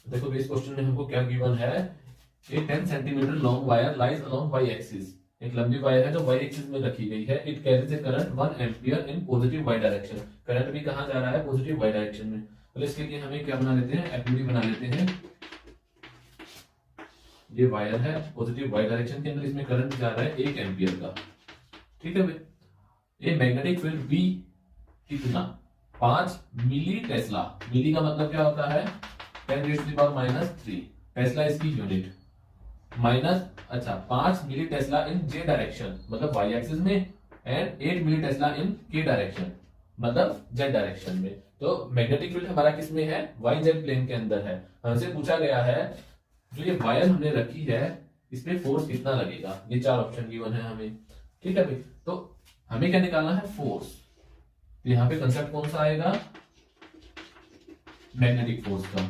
देखो इस क्वेश्चन में हमको क्या गिवन है, a 10 centimetre long wire lies along Y axis. एक लंबी वायर है जो वाई एक्सिस में रखी गई है। It carries a current 1 ampere in positive Y direction. Current भी कहां जा रहा है, पॉजिटिव वाई डायरेक्शन में। तो इसके लिए हमें क्या बना लेते हैं, एफबी बना लेते हैं। ये वायर है पॉजिटिव वाई डायरेक्शन के अंदर, इसमें करंट जा रहा है 1 एम्पियर का। ठीक है भाई। ये मैग्नेटिक फील्ड बी कितना, 5 मिली टेस्ला। मिली का मतलब क्या होता है, 10⁻⁻3। टेस्ला इसकी यूनिट माइनस, अच्छा 5 मिली टेस्ला इन जे डायरेक्शन मतलब वाई एक्सिस में, एंड 8 मिली टेस्ला इन के डायरेक्शन मतलब जेड डायरेक्शन में। तो मैग्नेटिक फील्ड हमारा किस में है, वाई जेड प्लेन के अंदर है। हमसे पूछा गया है जो ये वायर हमने रखी है इस पे फोर्स कितना लगेगा। ये 4 ऑप्शन गिवन है हमें। ठीक है भाई। तो हमें क्या निकालना है, फोर्स। तो यहां पे कंसेप्ट कौन सा आएगा, मैग्नेटिक फोर्स का।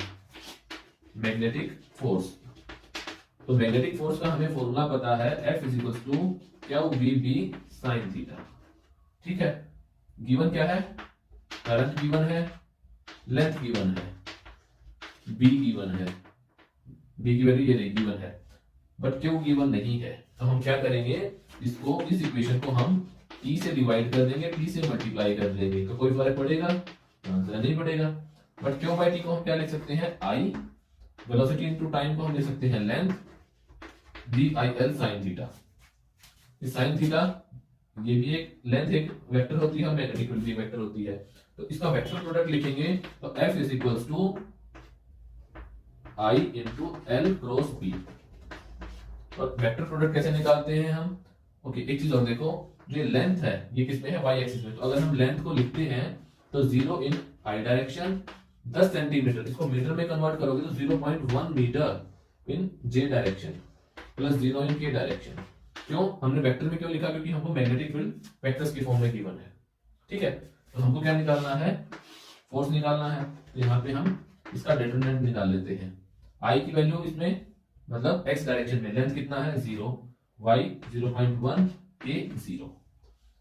मैग्नेटिक फोर्स, तो मैग्नेटिक फोर्स का हमें फॉर्मूला पता है, F = Q B B sine theta. ठीक है। गिवन क्या है, करंट गिवन है, लेंथ गिवन है, बी गिवन है, बी की वैल्यू ये नहीं गिवन है, बट क्यू गिवन नहीं है। तो हम क्या करेंगे, इसको इस इक्वेशन को हम E से डिवाइड कर देंगे, T से मल्टीप्लाई कर देंगे। तो कोई फर्क पड़ेगा, आंसर नहीं पड़ेगा। बट क्यू बाई टी को हम क्या लिख सकते हैं, आई, वेलोसिटी इनटू टाइम को हम लिख सकते हैं length, DIL sin theta. Sine theta ये भी एक लेंथ एक वेक्टर होती है और मैग्नेटिक फील्ड भी वेक्टर होती है। तो इसका वेक्टर प्रोडक्ट लिखेंगे तो F = I × L × B। और वेक्टर प्रोडक्ट कैसे निकालते हैं हम, ओके एक चीज और देखो, जो लेंथ है ये किस में है, वाई एक्सिस में। तो अगर हम लेंथ को लिखते हैं तो 0 इन आई डायरेक्शन, 10 सेंटीमीटर, इसको मीटर में कन्वर्ट करोगे तो 0.1 मीटर इन जे डायरेक्शन प्लस 0 इन के डायरेक्शन। क्यों हमने वेक्टर में क्यों लिखा, क्योंकि हमको मैग्नेटिक फील्ड वेक्टर्स के फॉर्म में गिवन है। ठीक है। तो हमको क्या निकालना है, फोर्स निकालना है। तो यहाँ पे हम इसका डिटरमिनेंट निकाल लेते हैं। आई की वैल्यू इसमें मतलब एक्स डायरेक्शन में लेंथ कितना है 0, वाई 0.1, के 0।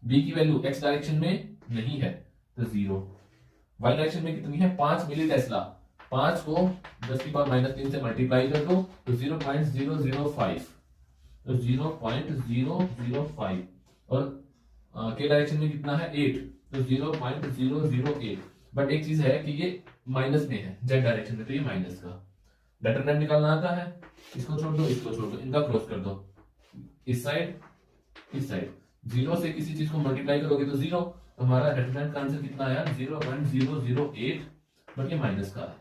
बी की वैल्यू एक्स डायरेक्शन में नहीं है तो 0, वाई डायरेक्शन में कितनी है 5 मिली टेस्ला। 5 को 10⁻³ से मल्टीप्लाई कर दो तो 0.005, तो 0.005। और के डायरेक्शन में कितना है 8, तो 0.008। बट एक चीज है कि ये माइनस में है जेड डायरेक्शन में, तो ये माइनस का डिटरमिनेंट निकालना आता है। इसको छोड़ दो, इसको छोड़ दो, इनका क्रॉस कर दो, इस साइड इस साइड। 0 से किसी चीज को मल्टीप्लाई करोगे तो 0, तो हमारा डिटरमिनेंट का आंसर कितना आया 0.008, बट ये माइनस का है।